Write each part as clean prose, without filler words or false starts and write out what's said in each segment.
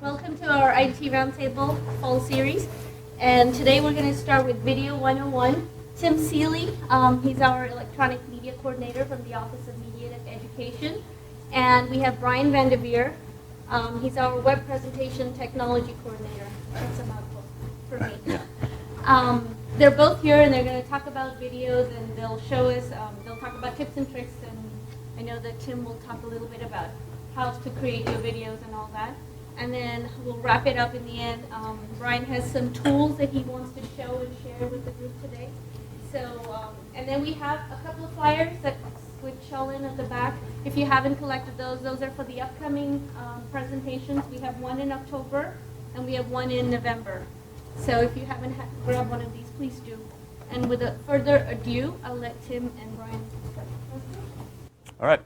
Welcome to our IDT Roundtable Fall Series. And today we're going to start with Video 101. Tim Seley, he's our Electronic Media Coordinator from the Office of Media Education. And we have Bryan Vandiviere. He's our Web Presentation Technology Coordinator. That's a mouthful for me. They're both here and they're going to talk about videos and they'll show us, they'll talk about tips and tricks, and I know that Tim will talk a little bit about how to create your videos and all that. And then we'll wrap it up in the end. Bryan has some tools that he wants to show and share with the group today. So, and then we have a couple of flyers that switch all in at the back. If you haven't collected those are for the upcoming presentations. We have one in October and we have one in November. So if you haven't grabbed one of these, please do. And without further ado, I'll let Tim and Bryan start. All right.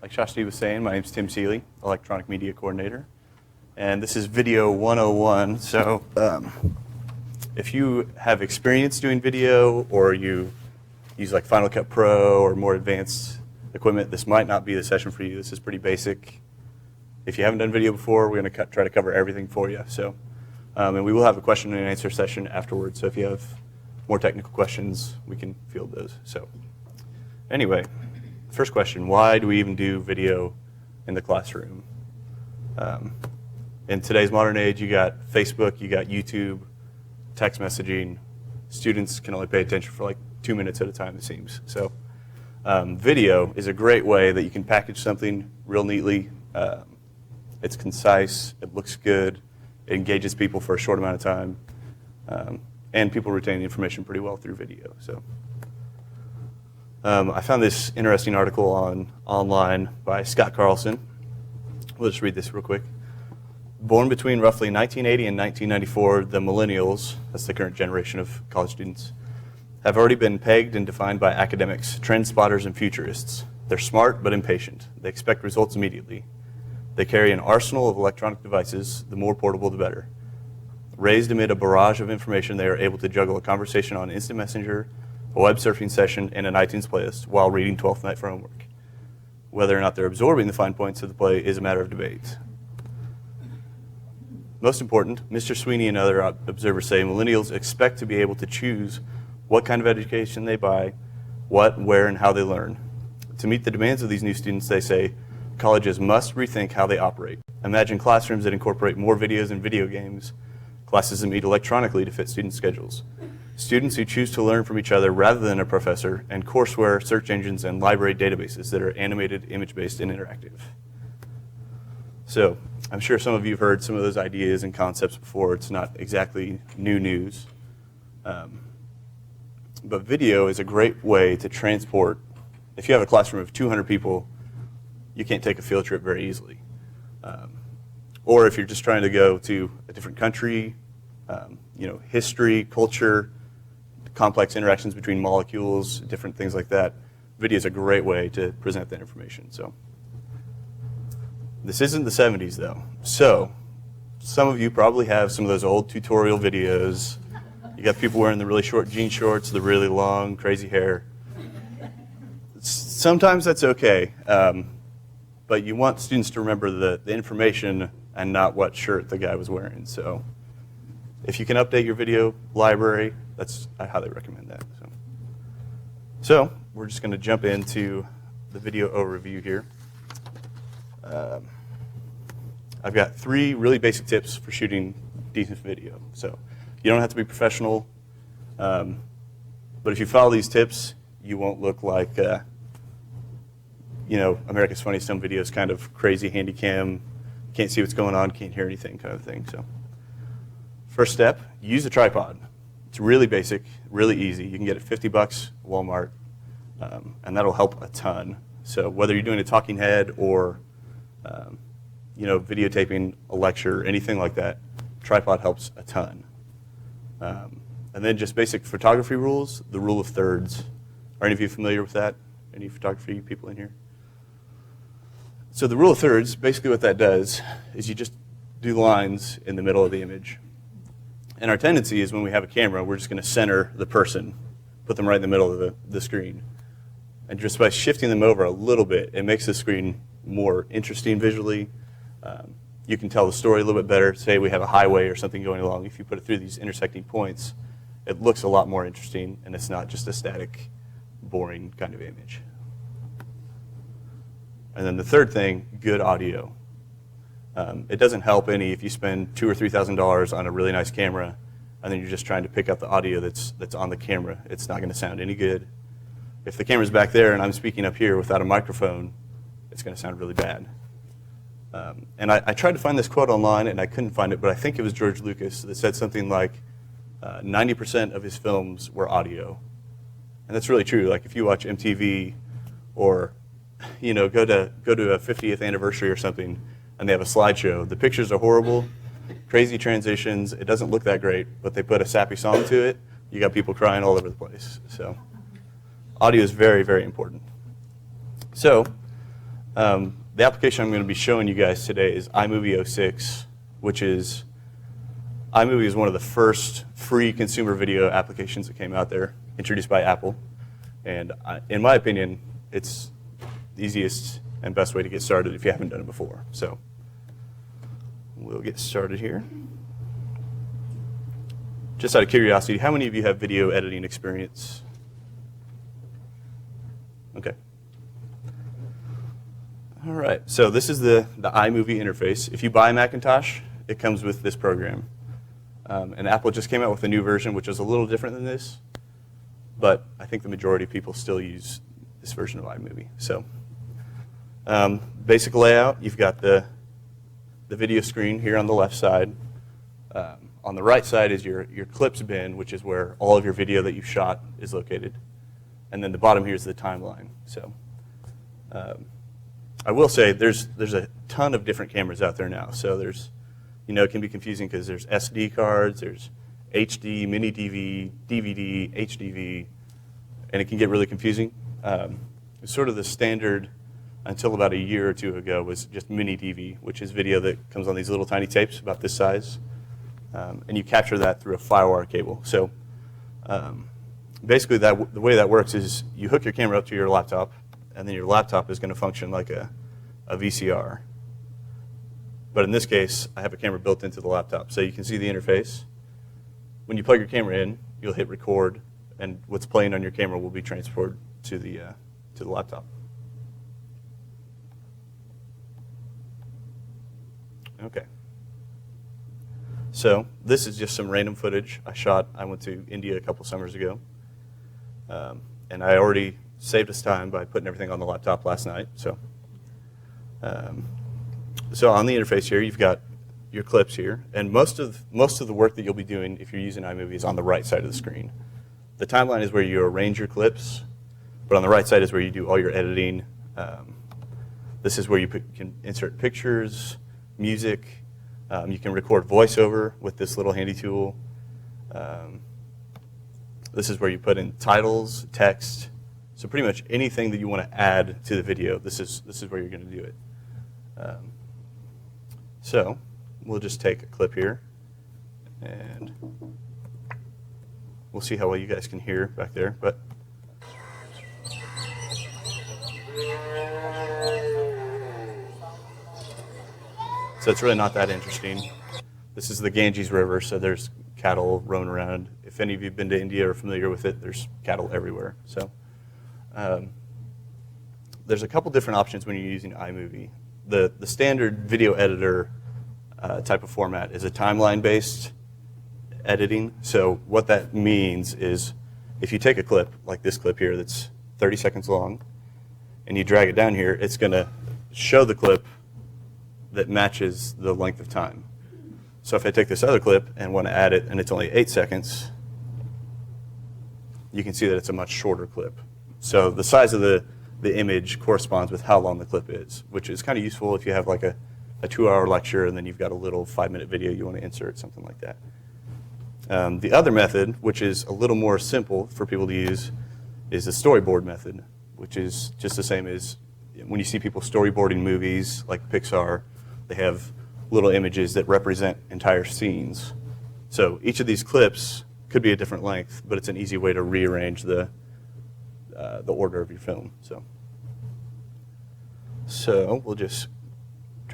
Like Shasti was saying, my name is Tim Seley, Electronic Media Coordinator. And this is Video 101. So if you have experience doing video or you use like Final Cut Pro or more advanced equipment, this might not be the session for you. This is pretty basic. If you haven't done video before, we're going to try to cover everything for you. So, and we will have a question and answer session afterwards. So if you have more technical questions, we can field those. So anyway, first question, why do we even do video in the classroom? In today's modern age, you got Facebook, you got YouTube, text messaging. Students can only pay attention for like 2 minutes at a time, it seems. So video is a great way that you can package something real neatly. It's concise, it looks good, it engages people for a short amount of time, and people retain the information pretty well through video. So I found this interesting article online by Scott Carlson. We'll just read this real quick. Born between roughly 1980 and 1994, the millennials, that's the current generation of college students, have already been pegged and defined by academics, trend spotters, and futurists. They're smart but impatient. They expect results immediately. They carry an arsenal of electronic devices, the more portable the better. Raised amid a barrage of information, they are able to juggle a conversation on Instant Messenger, a web surfing session, and an iTunes playlist while reading 12th Night for homework. Whether or not they're absorbing the fine points of the play is a matter of debate. Most important, Mr. Sweeney and other observers say millennials expect to be able to choose what kind of education they buy, what, where, and how they learn. To meet the demands of these new students, they say, colleges must rethink how they operate. Imagine classrooms that incorporate more videos and video games, classes that meet electronically to fit student schedules, students who choose to learn from each other rather than a professor, and courseware, search engines, and library databases that are animated, image-based, and interactive. So, I'm sure some of you have heard some of those ideas and concepts before. It's not exactly new news. But video is a great way to transport. If you have a classroom of 200 people, you can't take a field trip very easily. Or if you're just trying to go to a different country, history, culture, complex interactions between molecules, different things like that, video is a great way to present that information. So. This isn't the 70s, though. So some of you probably have some of those old tutorial videos. You got people wearing the really short jean shorts, the really long, crazy hair. Sometimes that's okay, but you want students to remember the information and not what shirt the guy was wearing. So if you can update your video library, I highly recommend that. So we're just going to jump into the video overview here. I've got 3 really basic tips for shooting decent video. So you don't have to be professional, but if you follow these tips, you won't look like, America's Funniest Home Videos, kind of crazy handy cam, can't see what's going on, can't hear anything kind of thing. So first step, use a tripod. It's really basic, really easy. You can get it $50 at Walmart, and that'll help a ton. So whether you're doing a talking head or videotaping a lecture, anything like that, tripod helps a ton. And then just basic photography rules, the rule of thirds. Are any of you familiar with that? Any photography people in here? So the rule of thirds, basically what that does is you just do lines in the middle of the image. And our tendency is when we have a camera, we're just going to center the person, put them right in the middle of the screen. And just by shifting them over a little bit, it makes the screen more interesting visually. you can tell the story a little bit better. Say we have a highway or something going along. If you put it through these intersecting points, it looks a lot more interesting, and it's not just a static, boring kind of image. And then the third thing, good audio. It doesn't help any if you spend $2,000 or $3,000 on a really nice camera, and then you're just trying to pick up the audio that's on the camera. It's not going to sound any good. If the camera's back there and I'm speaking up here without a microphone, it's going to sound really bad. And I tried to find this quote online, and I couldn't find it, but I think it was George Lucas that said something like 90% of his films were audio. And that's really true. Like if you watch MTV or go to a 50th anniversary or something, and they have a slideshow, the pictures are horrible, crazy transitions, it doesn't look that great, but they put a sappy song to it, you got people crying all over the place. So audio is very, very important. So the application I'm going to be showing you guys today is iMovie 06, which is, iMovie is one of the first free consumer video applications that came out there, introduced by Apple. And in my opinion, it's the easiest and best way to get started if you haven't done it before. So we'll get started here. Just out of curiosity, how many of you have video editing experience? Okay. All right, so this is the iMovie interface. If you buy a Macintosh, it comes with this program. And Apple just came out with a new version, which is a little different than this, but I think the majority of people still use this version of iMovie. So basic layout, you've got the video screen here on the left side. On the right side is your clips bin, which is where all of your video that you've shot is located. And then the bottom here is the timeline. So I will say there's a ton of different cameras out there now. So there's, it can be confusing because there's SD cards, there's HD, mini DV, DVD, HDV, and it can get really confusing. It's sort of the standard until about a year or two ago was just mini DV, which is video that comes on these little tiny tapes about this size. And you capture that through a FireWire cable. So basically the way that works is you hook your camera up to your laptop, and then your laptop is going to function like a VCR. But in this case, I have a camera built into the laptop. So you can see the interface. When you plug your camera in, you'll hit record, and what's playing on your camera will be transferred to the laptop. Okay. So this is just some random footage I shot. I went to India a couple summers ago, and I already saved us time by putting everything on the laptop last night. So on the interface here, you've got your clips here, and most of the work that you'll be doing if you're using iMovie is on the right side of the screen. The timeline is where you arrange your clips, but on the right side is where you do all your editing. This is where you can insert pictures, music. You can record voiceover with this little handy tool. This is where you put in titles, text. So pretty much anything that you want to add to the video, this is where you're going to do it. So we'll just take a clip here, and we'll see how well you guys can hear back there. But so it's really not that interesting. This is the Ganges River, so there's cattle roaming around. If any of you have been to India or are familiar with it, there's cattle everywhere. So there's a couple different options when you're using iMovie. The standard video editor type of format is a timeline-based editing. So what that means is if you take a clip, like this clip here that's 30 seconds long, and you drag it down here, it's going to show the clip that matches the length of time. So if I take this other clip and want to add it, and it's only 8 seconds, you can see that it's a much shorter clip. So the size of the image corresponds with how long the clip is, which is kind of useful if you have like a 2-hour lecture and then you've got a little 5-minute video you want to insert, something like that. The other method, which is a little more simple for people to use, is the storyboard method, which is just the same as when you see people storyboarding movies like Pixar. They have little images that represent entire scenes. So each of these clips could be a different length, but it's an easy way to rearrange the order of your film. So we'll just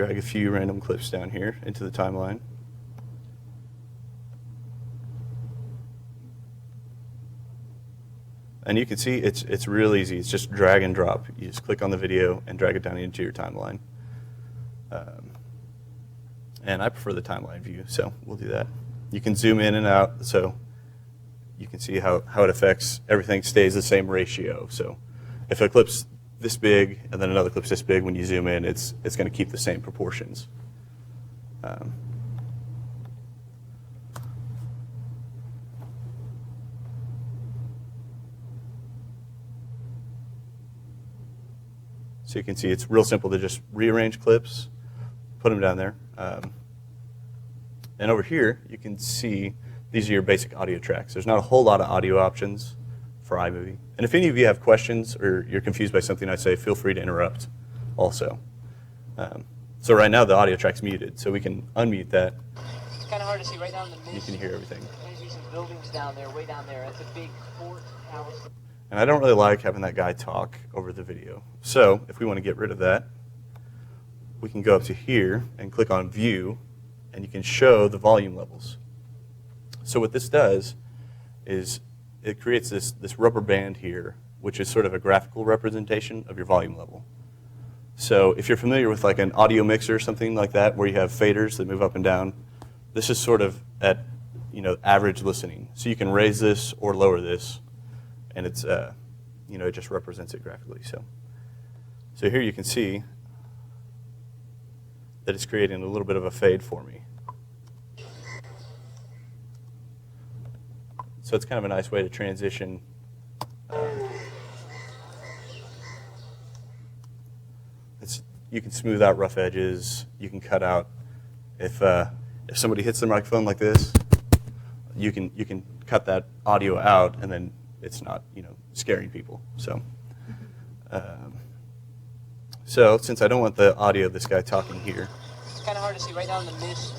drag a few random clips down here into the timeline. And you can see it's real easy. It's just drag and drop. You just click on the video and drag it down into your timeline. And I prefer the timeline view, so we'll do that. You can zoom in and out, so you can see how it affects. Everything stays the same ratio. So if a clip's this big and then another clip's this big, when you zoom in, it's going to keep the same proportions. So you can see it's real simple to just rearrange clips, put them down there. And over here, you can see these are your basic audio tracks. There's not a whole lot of audio options for iMovie. And if any of you have questions or you're confused by something I say, feel free to interrupt also. So right now the audio track's muted, so we can unmute that. It's kind of hard to see right down in the middle. You can hear everything. There's some buildings down there, way down there. That's a big courthouse. And I don't really like having that guy talk over the video. So if we want to get rid of that, we can go up to here and click on View, and you can show the volume levels. So what this does is it creates this rubber band here, which is sort of a graphical representation of your volume level. So if you're familiar with like an audio mixer or something like that, where you have faders that move up and down, this is sort of at average listening. So you can raise this or lower this, and it's it just represents it graphically. So here you can see that it's creating a little bit of a fade for me. So it's kind of a nice way to transition. You can smooth out rough edges. You can cut out if somebody hits the microphone like this, you can cut that audio out, and then it's not scaring people. So since I don't want the audio of this guy talking here, it's kind of hard to see right down in the mist.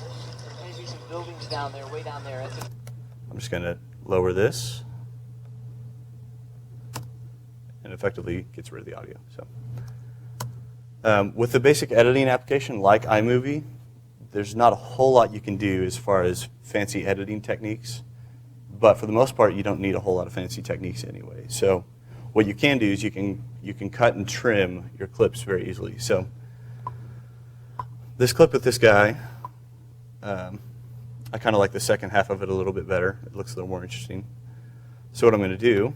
There's some buildings down there, way down there. I'm just going to lower this, and effectively gets rid of the audio. With the basic editing application like iMovie, there's not a whole lot you can do as far as fancy editing techniques, but for the most part, you don't need a whole lot of fancy techniques anyway. So what you can do is you can cut and trim your clips very easily. So this clip with this guy, I kind of like the second half of it a little bit better. It looks a little more interesting. So what I'm going to do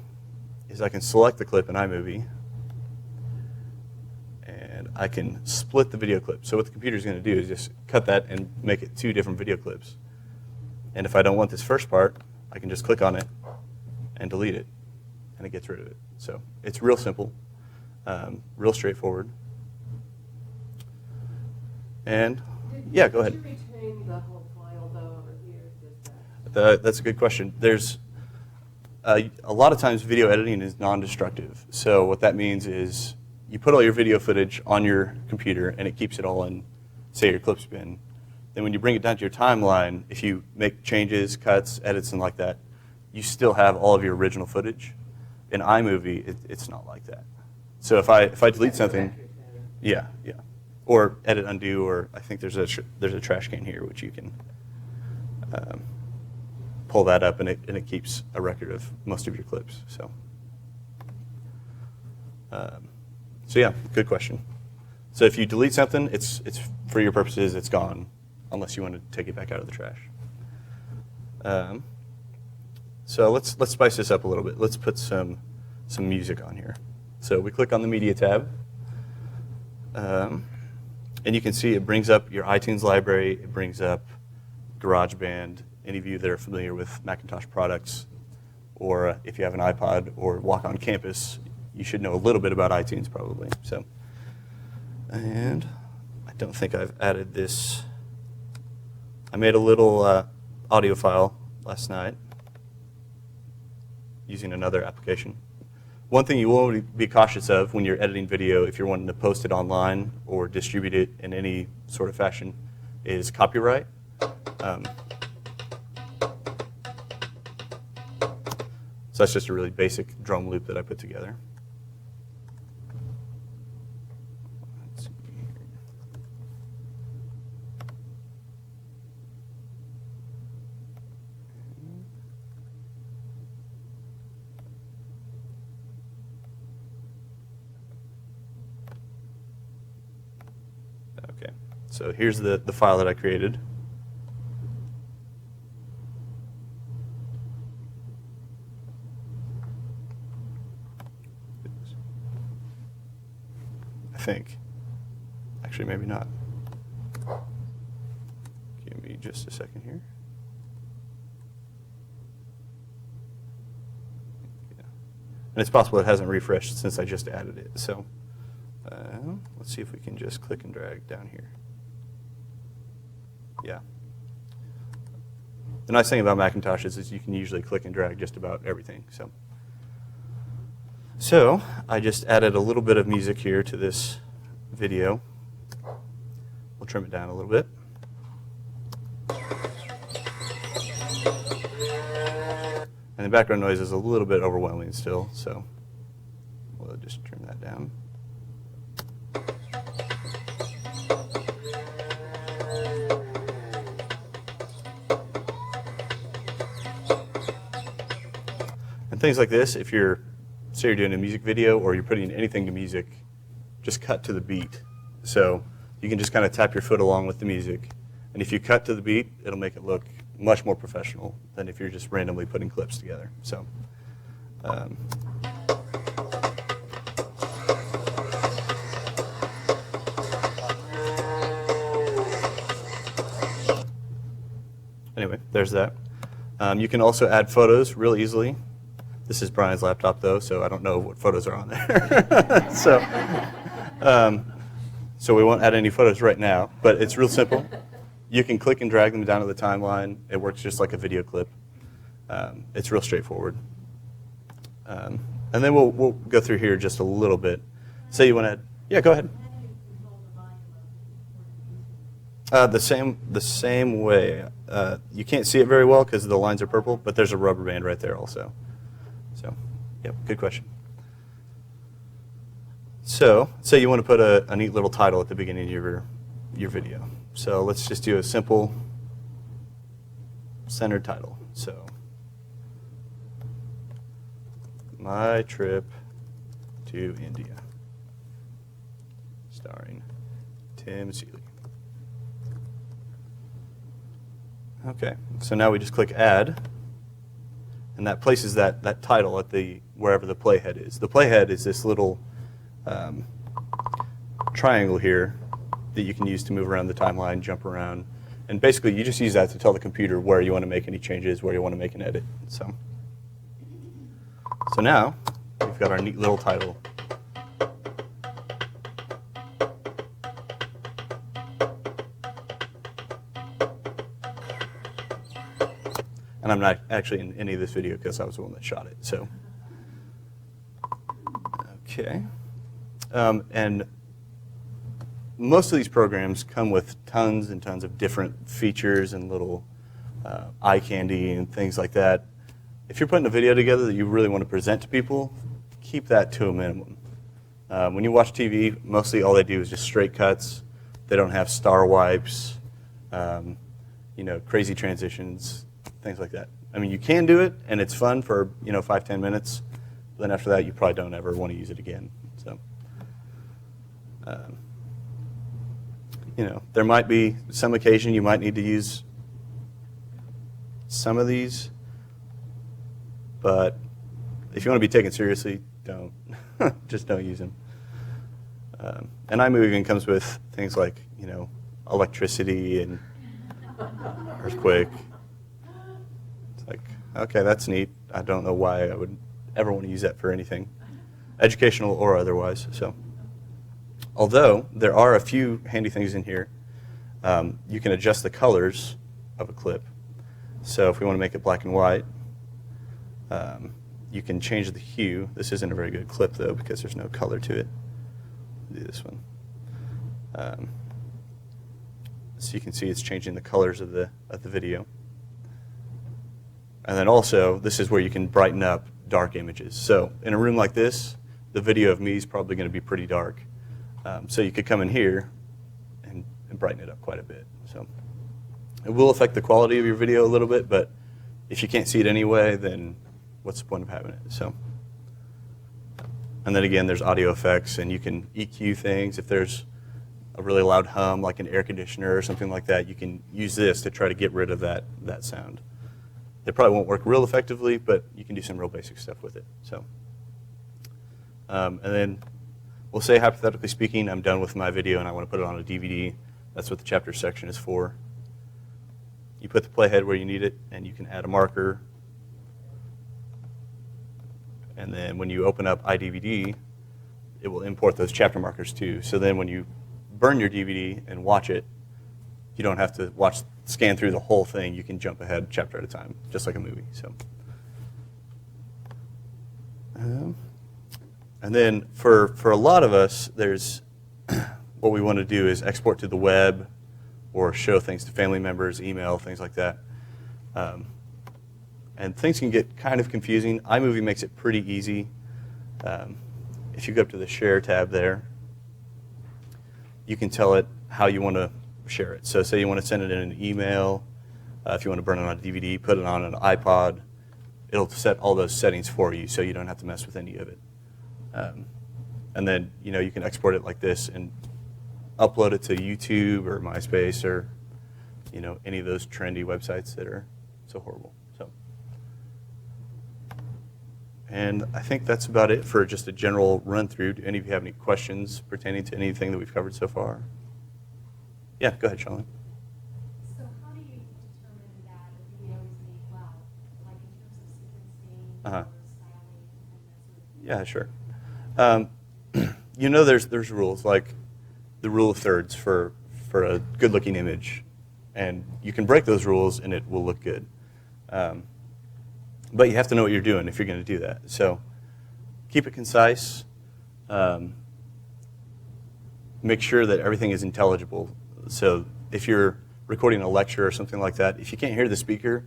is I can select the clip in iMovie, and I can split the video clip. So what the computer is going to do is just cut that and make it 2 different video clips. And if I don't want this first part, I can just click on it and delete it, and it gets rid of it. So it's real simple, real straightforward. And yeah, go ahead. Did you retain the whole file though, or here? That's a good question. There's a lot of times video editing is non-destructive. So what that means is you put all your video footage on your computer, and it keeps it all in, say, your clips bin. Then when you bring it down to your timeline, if you make changes, cuts, edits, and like that, you still have all of your original footage. In iMovie, it's not like that. So if I delete something, yeah, or edit undo, or I think there's a trash can here which you can pull that up, and it keeps a record of most of your clips. So yeah, good question. So if you delete something, it's for your purposes, it's gone, unless you want to take it back out of the trash. So let's spice this up a little bit. Let's put some music on here. So we click on the Media tab, and you can see it brings up your iTunes library. It brings up GarageBand. Any of you that are familiar with Macintosh products, or if you have an iPod or walk on campus, you should know a little bit about iTunes probably. So, and I don't think I've added this. I made a little audio file last night using another application. One thing you will be cautious of when you're editing video, if you're wanting to post it online or distribute it in any sort of fashion, is copyright. So that's just a really basic drum loop that I put together. Let's see here. So here's the file that I created. I think. Actually, maybe not. Give me just a second here. Yeah. And it's possible it hasn't refreshed since I just added it. So let's see if we can just click and drag down here. Yeah. The nice thing about Macintoshes is you can usually click and drag just about everything. So I just added a little bit of music here to this video. We'll trim it down a little bit. And the background noise is a little bit overwhelming still, so we'll just trim that down. And things like this, if you're, say you're doing a music video or you're putting anything to music, just cut to the beat. So you can just kind of tap your foot along with the music. And if you cut to the beat, it'll make it look much more professional than if you're just randomly putting clips together. So, anyway, there's that. You can also add photos real easily. This is Brian's laptop, though, so I don't know what photos are on there. So we won't add any photos right now, but it's real simple. You can click and drag them down to the timeline. It works just like a video clip. It's real straightforward. And then we'll go through here just a little bit. Say you want to add, yeah, go ahead. The same way. You can't see it very well because the lines are purple, but there's a rubber band right there also. So, yep, good question. So, say you want to put a neat little title at the beginning of your video. So let's just do a simple centered title. So, my trip to India, starring Tim Seley. Okay, so now we just click add, and that places that title at wherever the playhead is. The playhead is this little triangle here that you can use to move around the timeline, jump around, and basically you just use that to tell the computer where you want to make any changes, where you want to make an edit. So now we've got our neat little title. And I'm not actually in any of this video because I was the one that shot it. So, okay. And most of these programs come with tons and tons of different features and little eye candy and things like that. If you're putting a video together that you really want to present to people, keep that to a minimum. When you watch TV, mostly all they do is just straight cuts. They don't have star wipes, crazy transitions, things like that. I mean, you can do it, and it's fun for 5-10 minutes. But then after that, you probably don't ever want to use it again. So, there might be some occasion you might need to use some of these, but if you want to be taken seriously, don't. Just don't use them. And iMovie even comes with things like electricity and earthquake. It's like, okay, that's neat. I don't know why I would ever want to use that for anything, educational or otherwise. So, although there are a few handy things in here, you can adjust the colors of a clip. So if we want to make it black and white, you can change the hue. This isn't a very good clip though because there's no color to it. I'll do this one. So you can see it's changing the colors of the video. And then also, this is where you can brighten up dark images. So in a room like this, the video of me is probably going to be pretty dark. So you could come in here and brighten it up quite a bit. So it will affect the quality of your video a little bit, but if you can't see it anyway, then what's the point of having it? So, and then again, there's audio effects, and you can EQ things. If there's a really loud hum, like an air conditioner or something like that, you can use this to try to get rid of that sound. It probably won't work real effectively, but you can do some real basic stuff with it. So, and then we'll say, hypothetically speaking, I'm done with my video and I want to put it on a DVD. That's what the chapter section is for. You put the playhead where you need it, and you can add a marker. And then when you open up iDVD, it will import those chapter markers too. So then when you burn your DVD and watch it, you don't have to scan through the whole thing. You can jump ahead chapter at a time, just like a movie. So, and then for a lot of us, there's what we want to do is export to the web or show things to family members, email, things like that. And things can get kind of confusing. iMovie makes it pretty easy. If you go up to the Share tab there, you can tell it how you want to share it. So say you want to send it in an email, if you want to burn it on a DVD, put it on an iPod, it'll set all those settings for you so you don't have to mess with any of it. And then you can export it like this and upload it to YouTube or MySpace or any of those trendy websites that are so horrible. So, and I think that's about it for just a general run through. Do any of you have any questions pertaining to anything that we've covered so far? Yeah, go ahead, Charlene. So how do you determine that a video is made well, like in terms of sequencing or styling and that sort of thing? Yeah, sure. There's rules, like the rule of thirds for a good-looking image, and you can break those rules and it will look good. But you have to know what you're doing if you're going to do that. So keep it concise. Make sure that everything is intelligible. So if you're recording a lecture or something like that, if you can't hear the speaker,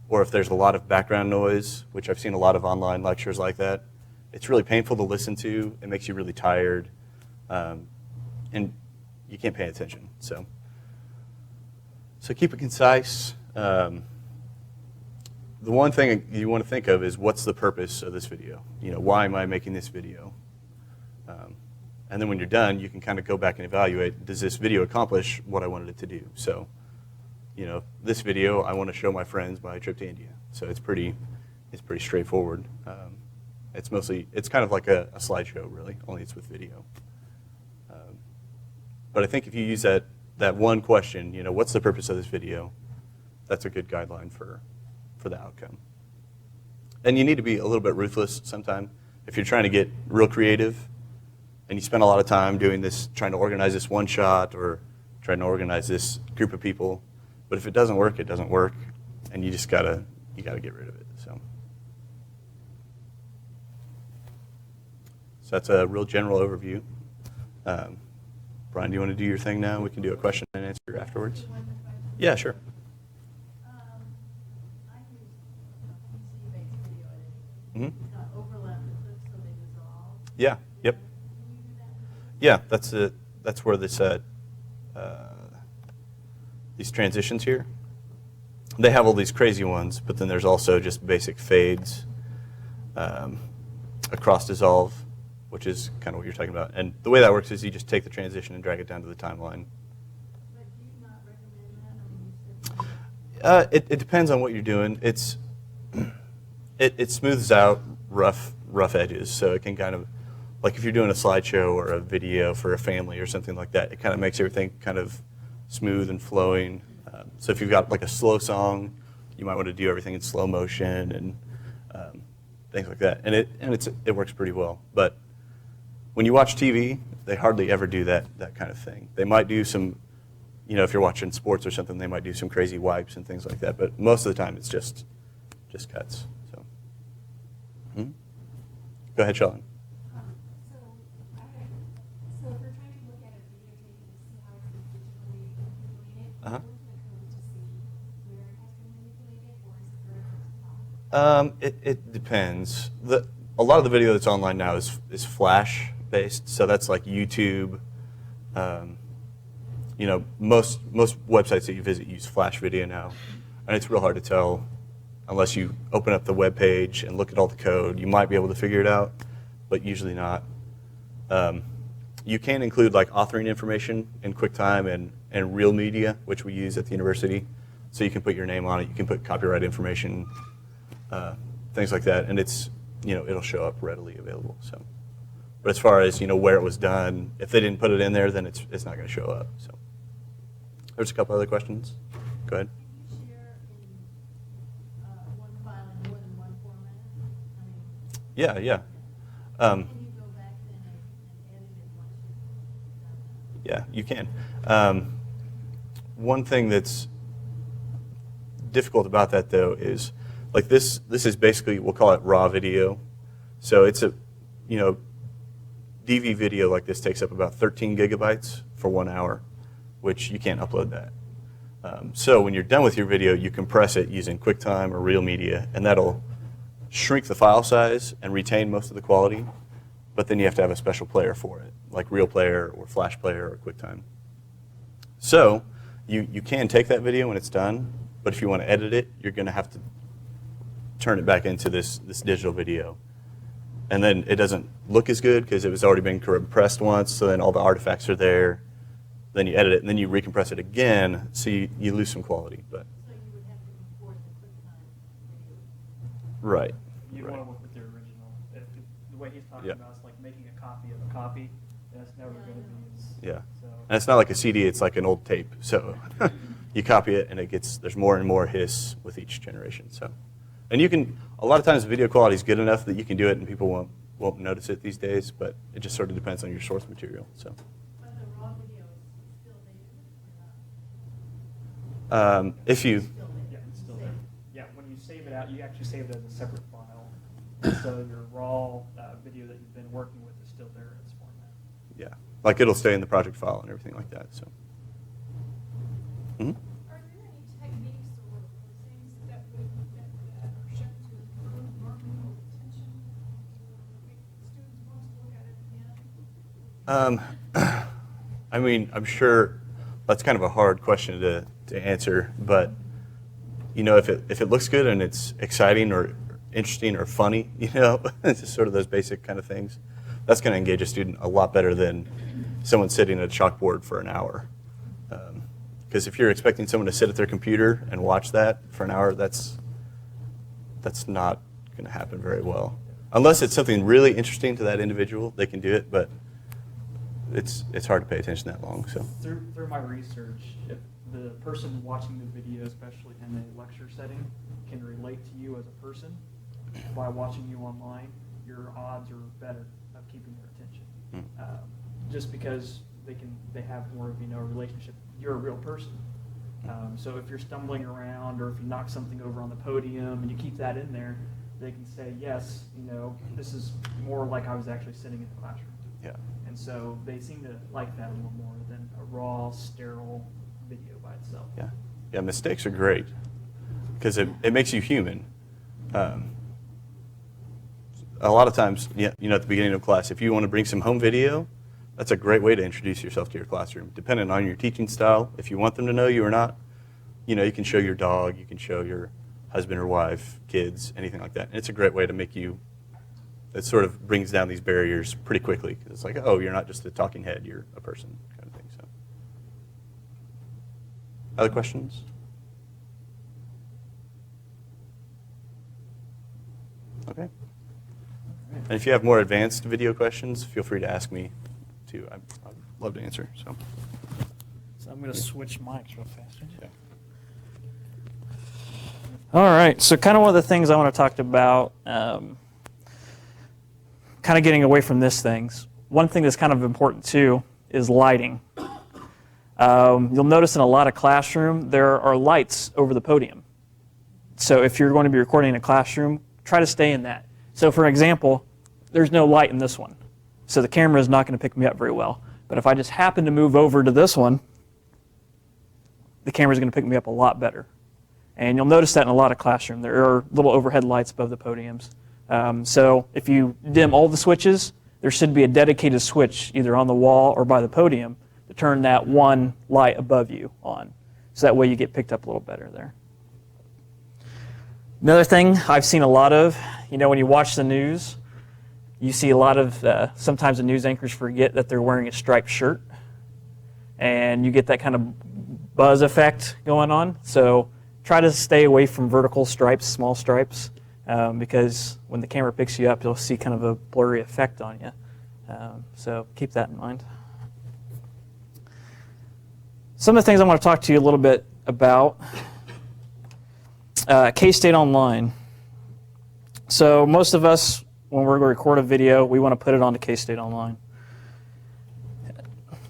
or if there's a lot of background noise, which I've seen a lot of online lectures like that, it's really painful to listen to. It makes you really tired, and you can't pay attention. So keep it concise. The one thing you want to think of is, what's the purpose of this video? Why am I making this video? And then when you're done, you can kind of go back and evaluate, does this video accomplish what I wanted it to do? So, this video, I want to show my friends my trip to India. So it's pretty straightforward. It's kind of like a slideshow, really, only it's with video. But I think if you use that one question, what's the purpose of this video? That's a good guideline for the outcome. And you need to be a little bit ruthless sometime. If you're trying to get real creative and you spend a lot of time doing this, trying to organize this one shot or trying to organize this group of people, but if it doesn't work, it doesn't work, and you just gotta get rid of it. So that's a real general overview. Bryan, do you want to do your thing now? We can do a question and answer afterwards. Yeah, sure. Overlap the clips so they dissolve. Yeah. Yep. Can you do that? Yeah, that's where this these transitions here. They have all these crazy ones, but then there's also just basic fades, across dissolve, which is kind of what you're talking about. And the way that works is you just take the transition and drag it down to the timeline. But do you not recommend that? It depends on what you're doing. It smooths out rough edges, so it can kind of, like if you're doing a slideshow or a video for a family or something like that, it kind of makes everything kind of smooth and flowing. So if you've got like a slow song, you might want to do everything in slow motion and things like that. And it works pretty well. But when you watch TV, they hardly ever do that kind of thing. They might do some, if you're watching sports or something, they might do some crazy wipes and things like that. But most of the time, it's just cuts. So, Go ahead, Sheldon. So if we're trying to look at a videotape and see how it's been digitally manipulated, Uh-huh. go to the code to see where it has been manipulated, or is it vertical to top? It depends. A lot of the video that's online now is Flash based, so that's like YouTube. Most websites that you visit use Flash video now, and it's real hard to tell unless you open up the web page and look at all the code. You might be able to figure it out, but usually not. You can include like authoring information in QuickTime and Real Media, which we use at the university. So you can put your name on it. You can put copyright information, things like that, and it's, it'll show up readily available. So, but as far as where it was done, if they didn't put it in there, then it's not going to show up. So, there's a couple other questions. Go ahead. Can you share in one file in more than one format? I mean, Yeah. can you go back then and edit it once you've done that? Yeah, you can. One thing that's difficult about that, though, is like this is basically, we'll call it raw video. So it's a, DV video like this takes up about 13 gigabytes for 1 hour, which you can't upload that. So when you're done with your video, you compress it using QuickTime or Real Media, and that'll shrink the file size and retain most of the quality, but then you have to have a special player for it, like Real Player or Flash Player or QuickTime. So you can take that video when it's done, but if you want to edit it, you're going to have to turn it back into this digital video. And then it doesn't look as good because it was already been compressed once, so then all the artifacts are there. Then you edit it, and then you recompress it again, so you lose some quality. But So you would have to import the QuickTime video. right. You Right. want to work with the original. The way he's talking Yeah. about is like making a copy of a copy. That's never going to be as, Yeah. so. And it's not like a CD, it's like an old tape. So you copy it, and there's more and more hiss with each generation. So, and a lot of times video quality is good enough that you can do it and people won't notice it these days, but it just sort of depends on your source material. So. But the raw video is still there or not? If you, Still there. Yeah, it's still there. Yeah, when you save it out, you actually save it as a separate file. So your raw video that you've been working with is still there in its format. yeah, like it'll stay in the project file and everything like that. So. Mhm. Are there any techniques or things that are shown to improve learning or retention? Make students want to look at it again? I mean, I'm sure that's kind of a hard question to answer, but if it looks good and it's exciting or interesting or funny, it's just sort of those basic kind of things, that's going to engage a student a lot better than someone sitting at a chalkboard for an hour. Because if you're expecting someone to sit at their computer and watch that for an hour, that's not going to happen very well. Unless it's something really interesting to that individual, they can do it, but it's hard to pay attention that long. So Through my research, if the person watching the video, especially in a lecture setting, can relate to you as a person by watching you online, your odds are better of keeping their attention. Just because they have more of a relationship. You're a real person. So if you're stumbling around or if you knock something over on the podium and you keep that in there, they can say, yes, this is more like I was actually sitting in the classroom. yeah, And so they seem to like that a little more than a raw, sterile video by itself. yeah, mistakes are great because it makes you human. A lot of times, at the beginning of class, if you want to bring some home video, that's a great way to introduce yourself to your classroom. Depending on your teaching style, if you want them to know you or not, you can show your dog, you can show your husband or wife, kids, anything like that. And it's a great way to make you, it sort of brings down these barriers pretty quickly. Because it's like, oh, you're not just a talking head, you're a person kind of thing. So, other questions? Okay. And if you have more advanced video questions, feel free to ask me too. I'd love to answer. So I'm going to switch mics real fast. yeah. All right, so kind of one of the things I want to talk about, kind of getting away from this things. One thing that's kind of important too is lighting. You'll notice in a lot of classroom there are lights over the podium. So if you're going to be recording in a classroom, try to stay in that. So for example, there's no light in this one. So the camera is not going to pick me up very well. But if I just happen to move over to this one, the camera is going to pick me up a lot better. And you'll notice that in a lot of classrooms. There are little overhead lights above the podiums. So if you dim all the switches, there should be a dedicated switch either on the wall or by the podium to turn that one light above you on. So that way you get picked up a little better there. Another thing I've seen a lot of, when you watch the news, You see a lot of, sometimes the news anchors forget that they're wearing a striped shirt, and you get that kind of buzz effect going on. So try to stay away from vertical stripes, small stripes, because when the camera picks you up, you'll see kind of a blurry effect on you. So keep that in mind. Some of the things I want to talk to you a little bit about. K-State Online. So most of us, when we're going to record a video, we want to put it onto K-State Online.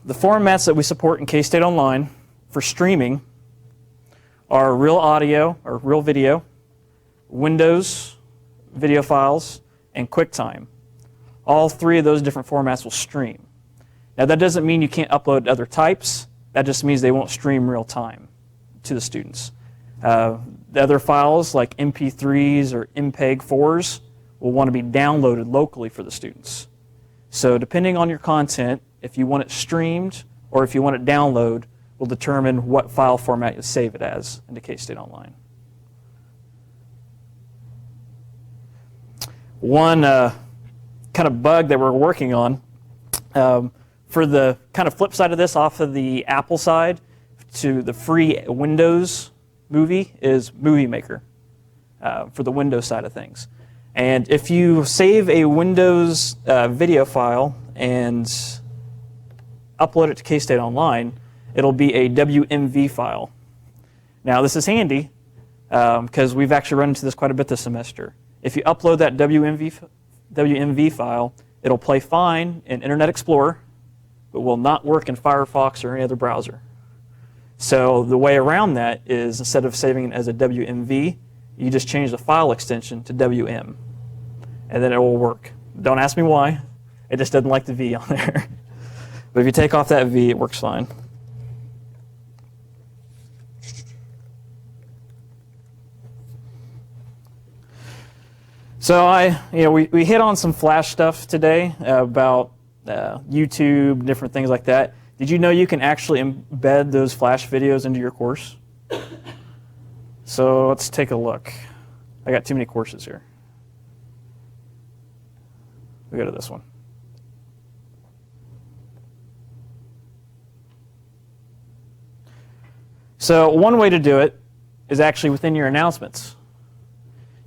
The formats that we support in K-State Online for streaming are real audio or real video, Windows video files, and QuickTime. All three of those different formats will stream. Now that doesn't mean you can't upload other types. That just means they won't stream real time to the students. The other files like MP3s or MPEG-4s will want to be downloaded locally for the students. So depending on your content, if you want it streamed or if you want it download, will determine what file format you save it as into K-State Online. One kind of bug that we're working on, for the kind of flip side of this, off of the Apple side to the free Windows movie, is Movie Maker for the Windows side of things. And if you save a Windows video file and upload it to K-State Online, it'll be a WMV file. Now this is handy because we've actually run into this quite a bit this semester. If you upload that WMV file, it'll play fine in Internet Explorer, but will not work in Firefox or any other browser. So the way around that is, instead of saving it as a WMV, you just change the file extension to WM, and then it will work. Don't ask me why. It just doesn't like the V on there. But if you take off that V, it works fine. So we hit on some Flash stuff today about YouTube, different things like that. Did you know you can actually embed those Flash videos into your course? So let's take a look. I got too many courses here. We go to this one. So one way to do it is actually within your announcements.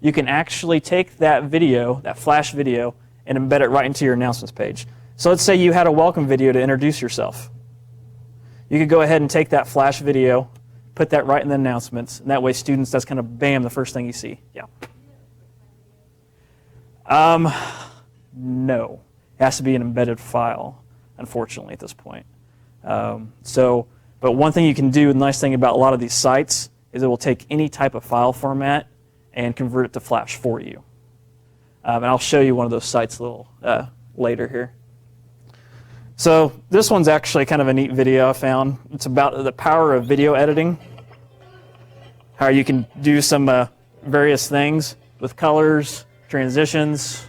You can actually take that video, that Flash video, and embed it right into your announcements page. So let's say you had a welcome video to introduce yourself. You could go ahead and take that Flash video, put that right in the announcements, and that way students, that's kind of bam, the first thing you see. Yeah. No. It has to be an embedded file, unfortunately, at this point. But one thing you can do, the nice thing about a lot of these sites, is it will take any type of file format and convert it to Flash for you. And I'll show you one of those sites a little later here. So this one's actually kind of a neat video I found. It's about the power of video editing, how you can do some various things with colors, transitions.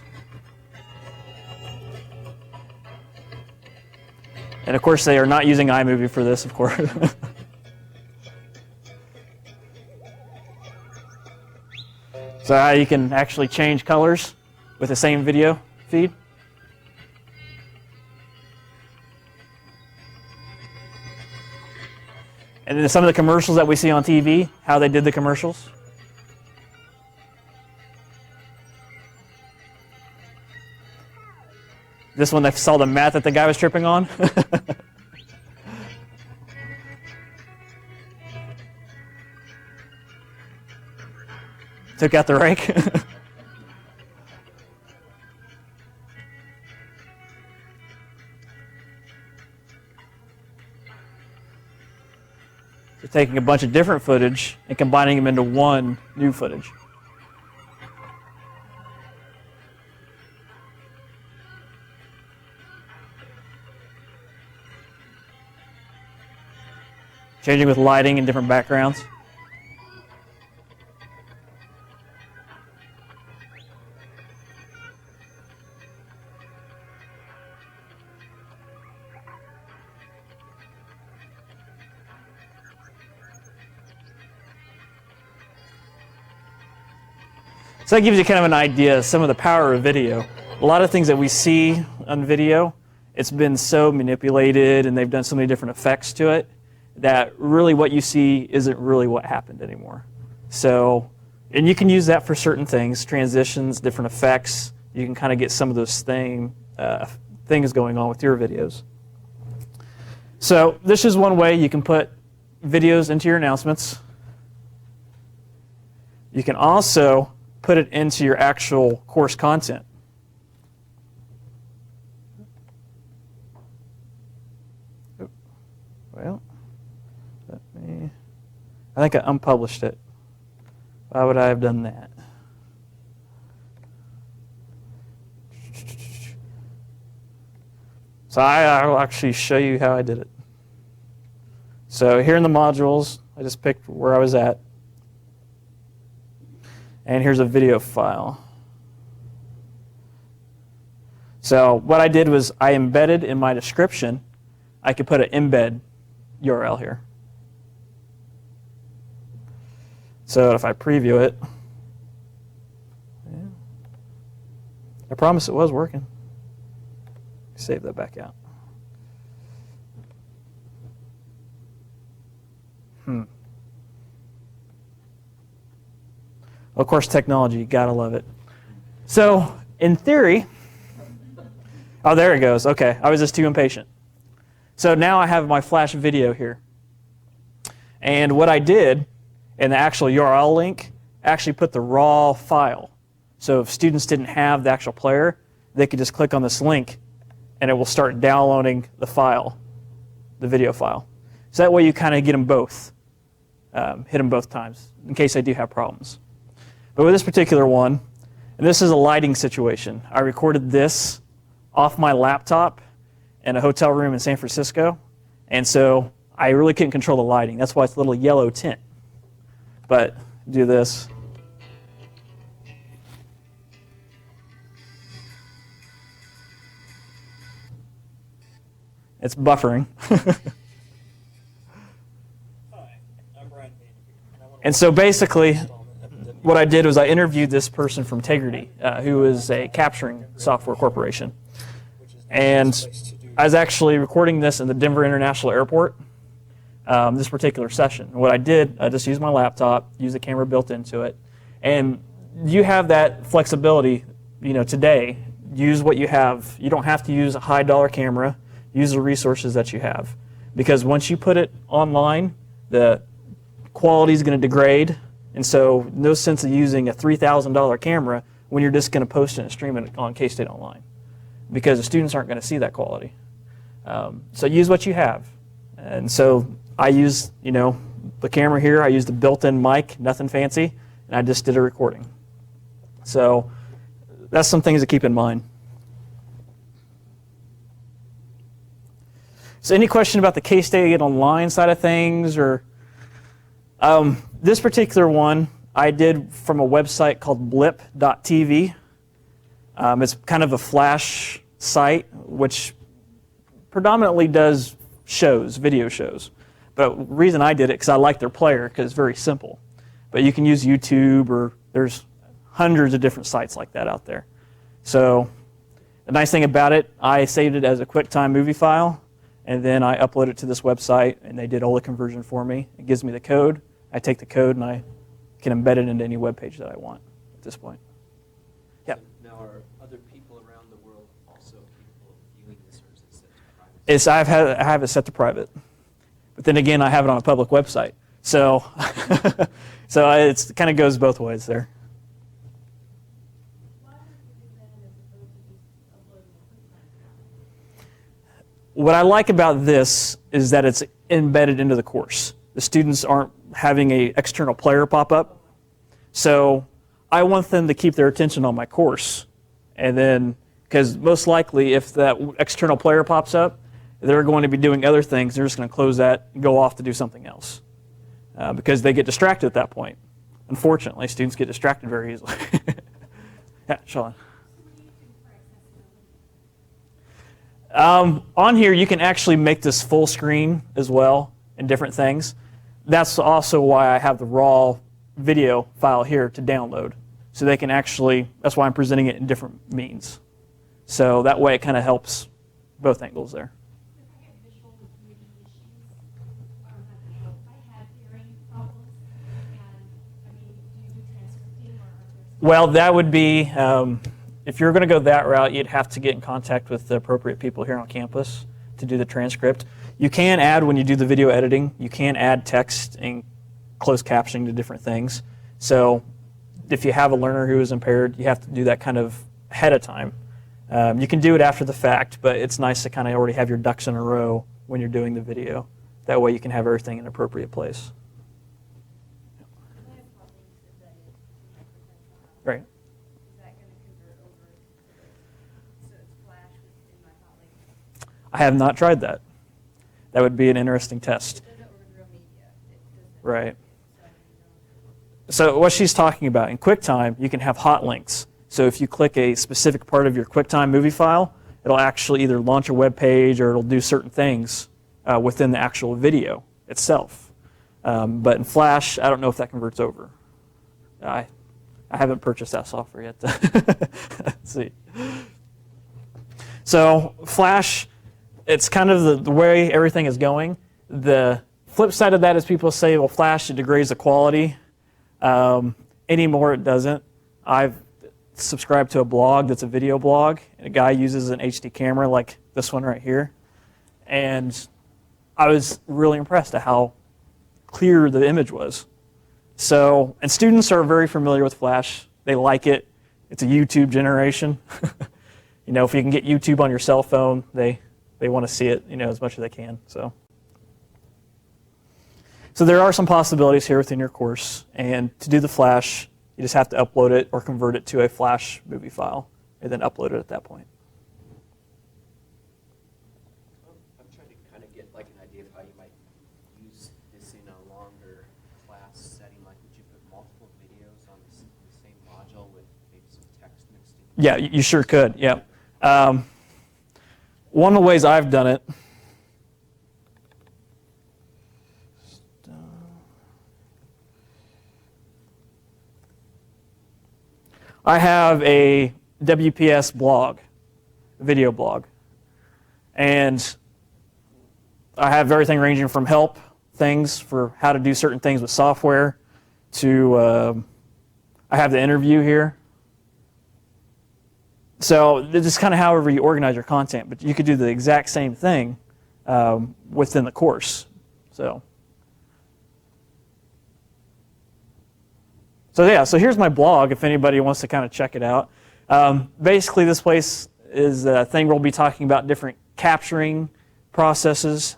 And of course they are not using iMovie for this, of course. So how you can actually change colors with the same video feed. And then some of the commercials that we see on TV, how they did the commercials. This one, they saw the mat that the guy was tripping on. Took out the rake. So taking a bunch of different footage and combining them into one new footage. Changing with lighting and different backgrounds. So that gives you kind of an idea of some of the power of video. A a lot of things that we see on video, it's been so manipulated and they've done so many different effects to it that really what you see isn't really what happened anymore. So, and you can use that for certain things, transitions, different effects. You can kind of get some of those things going on with your videos. So this is one way you can put videos into your announcements. You can also put it into your actual course content. Well, I think I unpublished it. Why would I have done that? So I'll actually show you how I did it. So here in the modules, I just picked where I was at. And here's a video file. So what I did was I embedded in my description, I could put an embed URL here. So if I preview it, yeah, I promise it was working. Save that back out. Of course, technology, you gotta love it. So, in theory, oh, there it goes. Okay, I was just too impatient. So now I have my Flash video here. And what I did in the actual URL link, actually put the raw file. So if students didn't have the actual player, they could just click on this link and it will start downloading the file, the video file. So that way you kind of get them both, hit them both times in case I do have problems. But with this particular one, and this is a lighting situation, I recorded this off my laptop in a hotel room in San Francisco, and so I really couldn't control the lighting. That's why it's a little yellow tint. But do this. It's buffering. Hi, I'm Bryan. And so basically, what I did was I interviewed this person from Tegrity, who is a capturing software corporation. And I was actually recording this in the Denver International Airport, this particular session. And what I did, I just used my laptop, used the camera built into it. And you have that flexibility, today. Use what you have. You don't have to use a high-dollar camera. Use the resources that you have. Because once you put it online, the quality is going to degrade. And so no sense of using a $3,000 camera when you're just going to post it and stream it on K-State Online. Because the students aren't going to see that quality. So use what you have. And so I used, the camera here. I used a built-in mic, nothing fancy, and I just did a recording. So that's some things to keep in mind. So any question about the K-State Online side of things? Or this particular one I did from a website called blip.tv. It's kind of a Flash site, which predominantly does shows, video shows. But the reason I did it, because I like their player, because it's very simple. But you can use YouTube, or there's hundreds of different sites like that out there. So the nice thing about it, I saved it as a QuickTime movie file, and then I upload it to this website, and they did all the conversion for me. It gives me the code. I take the code, and I can embed it into any web page that I want at this point. Yeah. Now, are other people around the world also capable of viewing this, or is it set to private? I have it set to private. But then again, I have it on a public website. So, so it kind of goes both ways there. What I like about this is that it's embedded into the course. The students aren't having an external player pop up. So I want them to keep their attention on my course. And then, because most likely if that external player pops up, they're going to be doing other things. They're just going to close that and go off to do something else. Because they get distracted at that point. Unfortunately, students get distracted very easily. Yeah, Sean. On here, you can actually make this full screen as well and different things. That's also why I have the raw video file here to download. So they can actually, that's why I'm presenting it in different means. So that way it kind of helps both angles there. If I have visual acuity issues, or not visual, if I have hearing problems, and, I mean, do you do transcripting, or are there? Well, that would be, if you're going to go that route, you'd have to get in contact with the appropriate people here on campus to do the transcript. You can add, when you do the video editing, you can add text and closed captioning to different things. So if you have a learner who is impaired, you have to do that kind of ahead of time. You can do it after the fact, but it's nice to kind of already have your ducks in a row when you're doing the video. That way you can have everything in an appropriate place. Right. Is that going to convert over so it's flash within my hot link? I have not tried that. That would be an interesting test. It does it with real media. It doesn't. Right. So I don't know. So what she's talking about, in QuickTime, you can have hot links. So if you click a specific part of your QuickTime movie file, it'll actually either launch a web page or it'll do certain things within the actual video itself. But in Flash, I don't know if that converts over. I haven't purchased that software yet. Let's see. So Flash, it's kind of the way everything is going. The flip side of that is people say, well, Flash, it degrades the quality. Anymore, it doesn't. I've subscribed to a blog that's a video blog, and a guy uses an HD camera like this one right here. And I was really impressed at how clear the image was. So, and students are very familiar with Flash. They like it. It's a YouTube generation. You know, if you can get YouTube on your cell phone, they want to see it, you know, as much as they can. So there are some possibilities here within your course. And to do the Flash, you just have to upload it or convert it to a Flash movie file and then upload it at that point. I'm trying to kind of get like an idea of how you might use this in a longer class setting. Like, would you put multiple videos on the same module with maybe some text mixed in? Yeah, you sure could. Yeah. One of the ways I've done it. I have a WPS blog, a video blog, and I have everything ranging from help things for how to do certain things with software to I have the interview here. So this is kind of however you organize your content, but you could do the exact same thing within the course. So yeah, so here's my blog if anybody wants to kind of check it out. Basically, this place is a thing where we'll be talking about different capturing processes,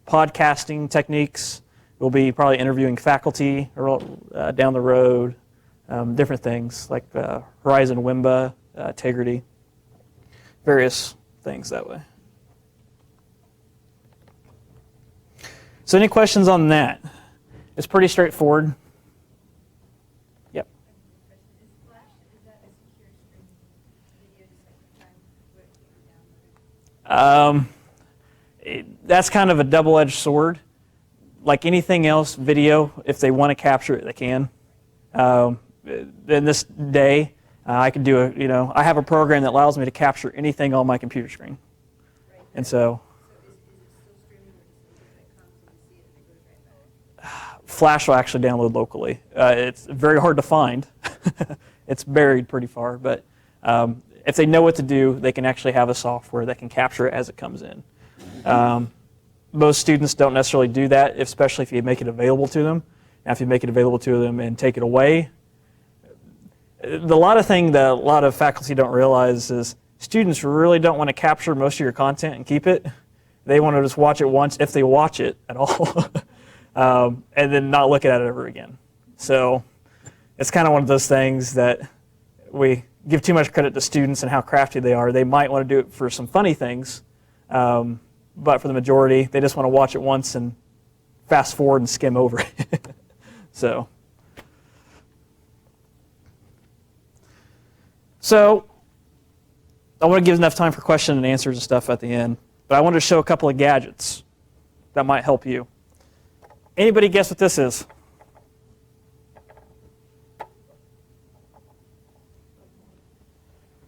podcasting techniques. We'll be probably interviewing faculty down the road, different things like Horizon WIMBA, Integrity, various things that way. So any questions on that? It's pretty straightforward. Yep. Is Flash, is that a secure streaming video just like time where it came down? That's kind of a double-edged sword. Like anything else, video, if they want to capture it, they can. In this day, I can do I have a program that allows me to capture anything on my computer screen. Right. And So so is it still streaming or just the internet comes and you see it and it goes right back? Flash will actually download locally. It's very hard to find. It's buried pretty far, but if they know what to do, they can actually have a software that can capture it as it comes in. Most students don't necessarily do that, especially if you make it available to them. Now, if you make it available to them and take it away, a lot of faculty don't realize is students really don't want to capture most of your content and keep it. They want to just watch it once, if they watch it at all, and then not look at it ever again. So it's kind of one of those things that we give too much credit to students and how crafty they are. They might want to do it for some funny things, but for the majority, they just want to watch it once and fast forward and skim over it. So I want to give enough time for question and answers and stuff at the end, but I wanted to show a couple of gadgets that might help you. Anybody guess what this is?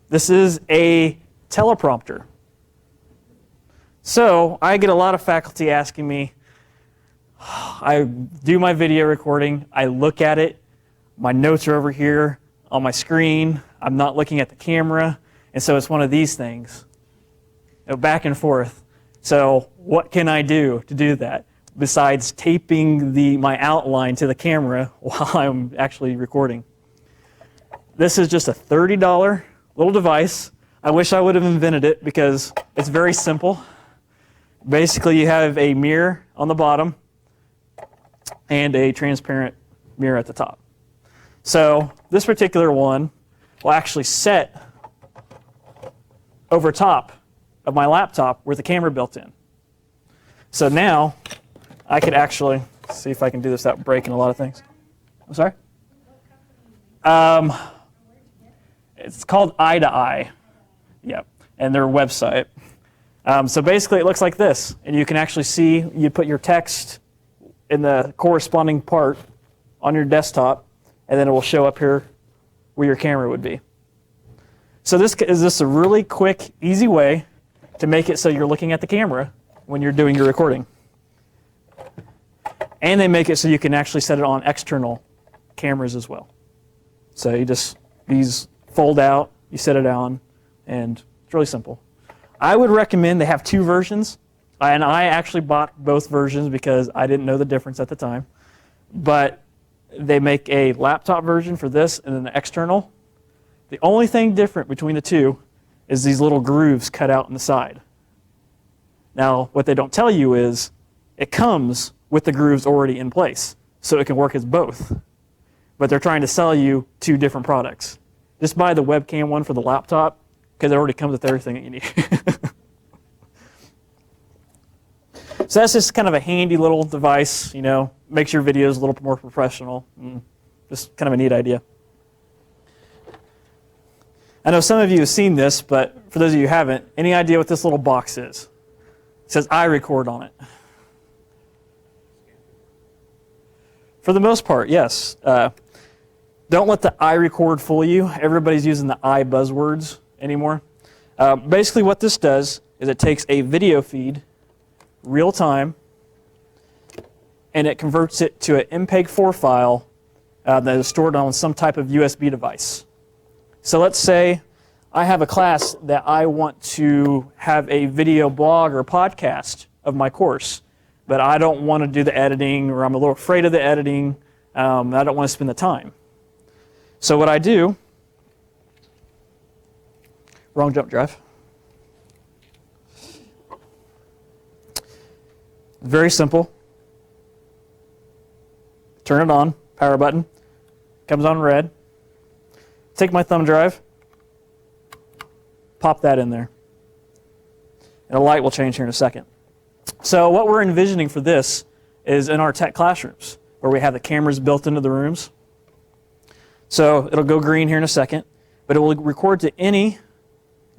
This is a teleprompter. So I get a lot of faculty asking me, I do my video recording, I look at it, my notes are over here on my screen, I'm not looking at the camera, and so it's one of these things, back and forth. So what can I do to do that besides taping my outline to the camera while I'm actually recording? This is just a $30 little device. I wish I would have invented it because it's very simple. Basically, you have a mirror on the bottom and a transparent mirror at the top. So this particular one will actually set over top of my laptop with the camera built in. So now I could actually see if I can do this without breaking a lot of things. I'm sorry? It's called Eye. Yep, and their website. So basically it looks like this, and you can actually see, you put your text in the corresponding part on your desktop, and then it will show up here where your camera would be. So this is just a really quick, easy way to make it so you're looking at the camera when you're doing your recording. And they make it so you can actually set it on external cameras as well. So these fold out, you set it on, and it's really simple. I would recommend they have two versions, and I actually bought both versions because I didn't know the difference at the time. But they make a laptop version for this and an external. The only thing different between the two is these little grooves cut out on the side. Now, what they don't tell you is it comes with the grooves already in place, so it can work as both. But they're trying to sell you two different products. Just buy the webcam one for the laptop, because it already comes with everything that you need. So that's just kind of a handy little device, makes your videos a little more professional. Just kind of a neat idea. I know some of you have seen this, but for those of you who haven't, any idea what this little box is? It says iRecord on it. For the most part, yes. Don't let the iRecord fool you. Everybody's using the buzzwords anymore. Basically what this does is it takes a video feed, real time, and it converts it to an MPEG-4 file that is stored on some type of USB device. So let's say I have a class that I want to have a video blog or podcast of my course, but I don't want to do the editing, or I'm a little afraid of the editing, I don't want to spend the time. So what I do, wrong jump drive. Very simple. Turn it on, power button, comes on red. Take my thumb drive, pop that in there. And the light will change here in a second. So what we're envisioning for this is in our tech classrooms, where we have the cameras built into the rooms. So it'll go green here in a second, but it will record to any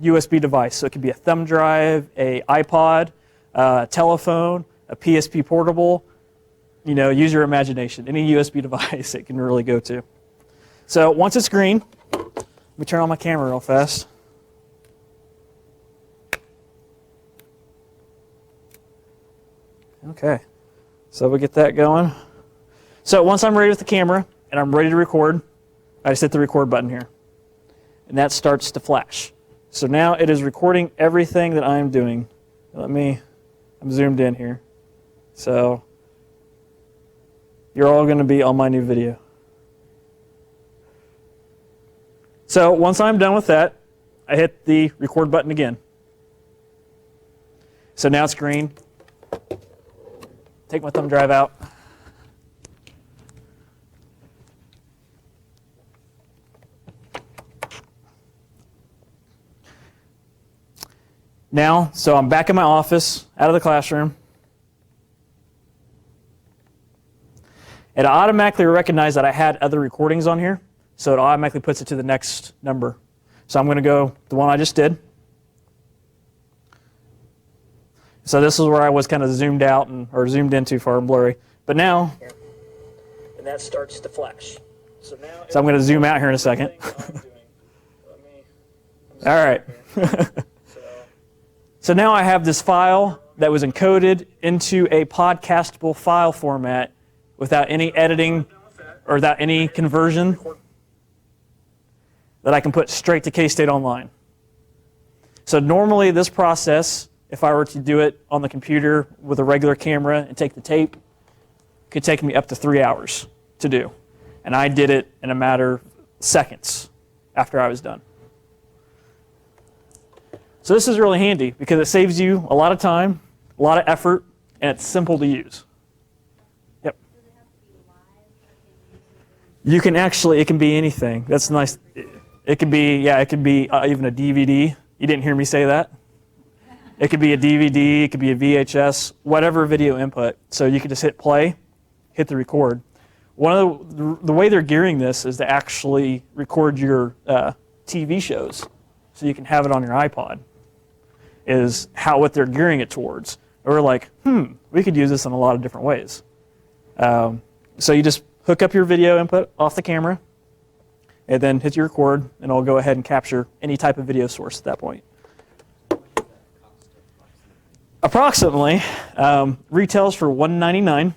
USB device. So it could be a thumb drive, a iPod, a telephone, a PSP portable. Use your imagination. Any USB device it can really go to. So once it's green, let me turn on my camera real fast. Okay, so we get that going. So once I'm ready with the camera and I'm ready to record, I just hit the record button here. And that starts to flash. So now it is recording everything that I'm doing. I'm zoomed in here. So you're all going to be on my new video. So once I'm done with that, I hit the record button again. So now it's green. Take my thumb drive out. Now, so I'm back in my office, out of the classroom. It automatically recognized that I had other recordings on here, so it automatically puts it to the next number. So I'm going to go the one I just did. So this is where I was kind of zoomed out or zoomed in too far and blurry. But now, and that starts to flash. So I'm going to zoom out here in a second. All right. So now I have this file that was encoded into a podcastable file format without any editing or without any conversion that I can put straight to K-State Online. So normally this process, if I were to do it on the computer with a regular camera and take the tape, could take me up to 3 hours to do. And I did it in a matter of seconds after I was done. So this is really handy because it saves you a lot of time, a lot of effort, and it's simple to use. Yep. You can actually, it can be anything. That's nice. It could be, yeah, it could be even a DVD. You didn't hear me say that. It could be a DVD, it could be a VHS, whatever video input. So you could just hit play, hit the record. One of the way they're gearing this is to actually record your TV shows, so you can have it on your iPod. Is what they're gearing it towards. And we're like, we could use this in a lot of different ways. So you just hook up your video input off the camera, and then hit your record, and it'll go ahead and capture any type of video source at that point. Approximately, retails for $199,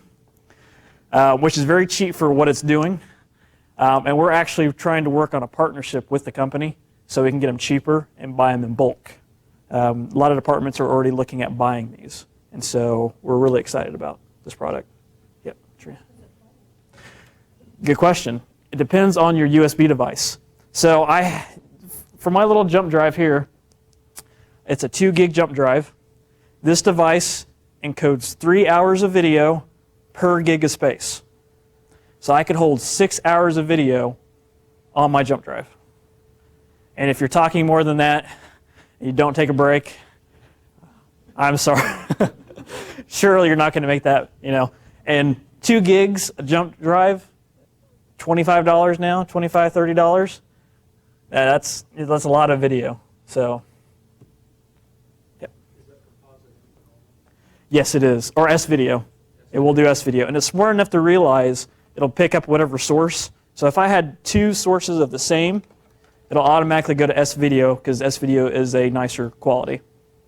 which is very cheap for what it's doing. And we're actually trying to work on a partnership with the company so we can get them cheaper and buy them in bulk. A lot of departments are already looking at buying these, and so we're really excited about this product. Yep, Tria. Good question. It depends on your USB device. So for my little jump drive here, it's a 2 gig jump drive. This device encodes 3 hours of video per gig of space. So I could hold 6 hours of video on my jump drive. And if you're talking more than that, and you don't take a break, I'm sorry. Surely you're not going to make that, And 2 gigs, a jump drive, $25 now, $25, $30. That's a lot of video. So, yep. Yes, it is. Or S-video. It will do S-video. And it's smart enough to realize it'll pick up whatever source. So if I had 2 sources of the same, it'll automatically go to S-video because S-video is a nicer quality.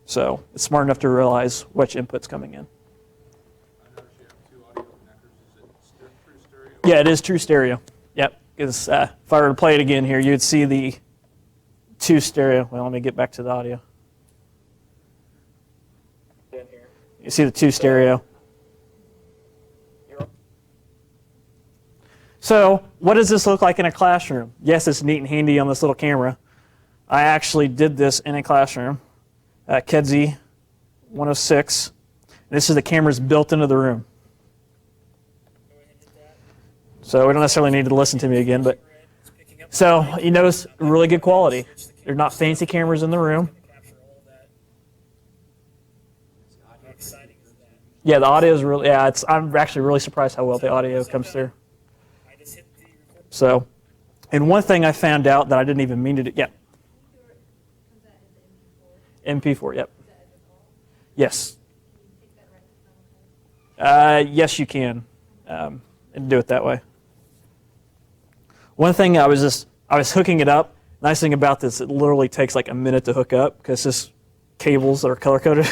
So it's smart enough to realize which input's coming in. Yeah, it is true stereo. Yep, because if I were to play it again here, you'd see the 2 stereo. Well, let me get back to the audio. You see the 2 stereo. So what does this look like in a classroom? Yes, it's neat and handy on this little camera. I actually did this in a classroom at Kedzie 106. This is the cameras built into the room. So we don't necessarily need to listen to me again, but so you notice really good quality. They're not fancy cameras in the room. Yeah, the audio is really, I'm actually really surprised how well the audio comes through. So, and one thing I found out that I didn't even mean to do, MP4, yep. Yes. Yes, you can, and do it that way. One thing I was hooking it up. Nice thing about this, it literally takes like a minute to hook up because it's cables that are color coded.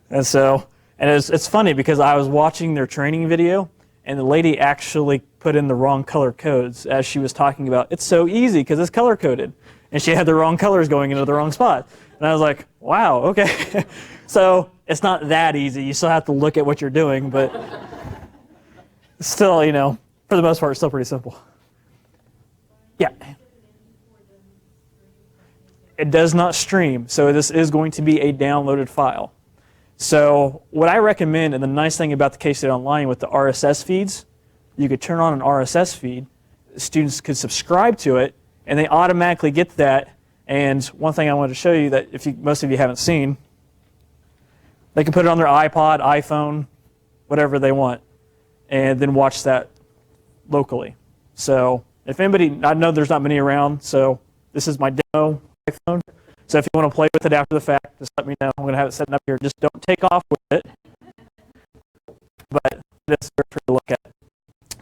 And so, it's funny because I was watching their training video, and the lady actually put in the wrong color codes as she was talking about, it's so easy because it's color coded. And she had the wrong colors going into the wrong spot. And I was like, wow, okay. So it's not that easy. You still have to look at what you're doing, but still, for the most part, it's still pretty simple. Yeah. It does not stream, so this is going to be a downloaded file. So what I recommend, and the nice thing about the K-State Online with the RSS feeds, you could turn on an RSS feed, students could subscribe to it, and they automatically get that. And one thing I wanted to show you that most of you haven't seen, they can put it on their iPod, iPhone, whatever they want, and then watch that locally. So if anybody, I know there's not many around, so this is my demo iPhone. So if you want to play with it after the fact, just let me know. I'm going to have it set up here. Just don't take off with it. But this is for to look at.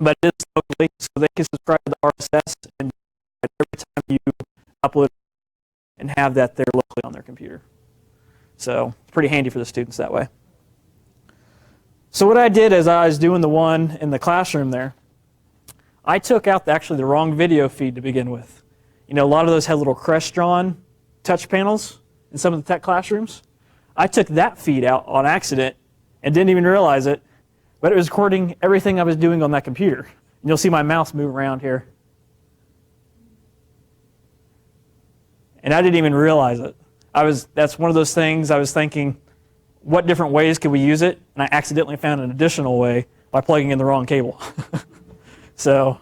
But it is locally, so they can subscribe to the RSS and every time you upload and have that there locally on their computer. So it's pretty handy for the students that way. So what I did as I was doing the one in the classroom there, I took out actually the wrong video feed to begin with. You know, a lot of those had little Crestron touch panels in some of the tech classrooms. I took that feed out on accident and didn't even realize it, but it was recording everything I was doing on that computer. And you'll see my mouse move around here. And I didn't even realize it. That's one of those things I was thinking, what different ways could we use it? And I accidentally found an additional way by plugging in the wrong cable. So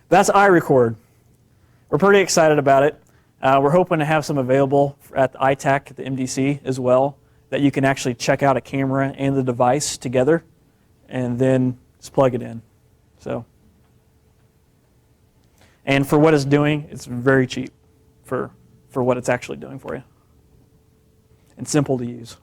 that's iRecord. We're pretty excited about it. We're hoping to have some available at the ITAC at the MDC as well, that you can actually check out a camera and the device together and then just plug it in. So, and for what it's doing, it's very cheap for what it's actually doing for you and simple to use.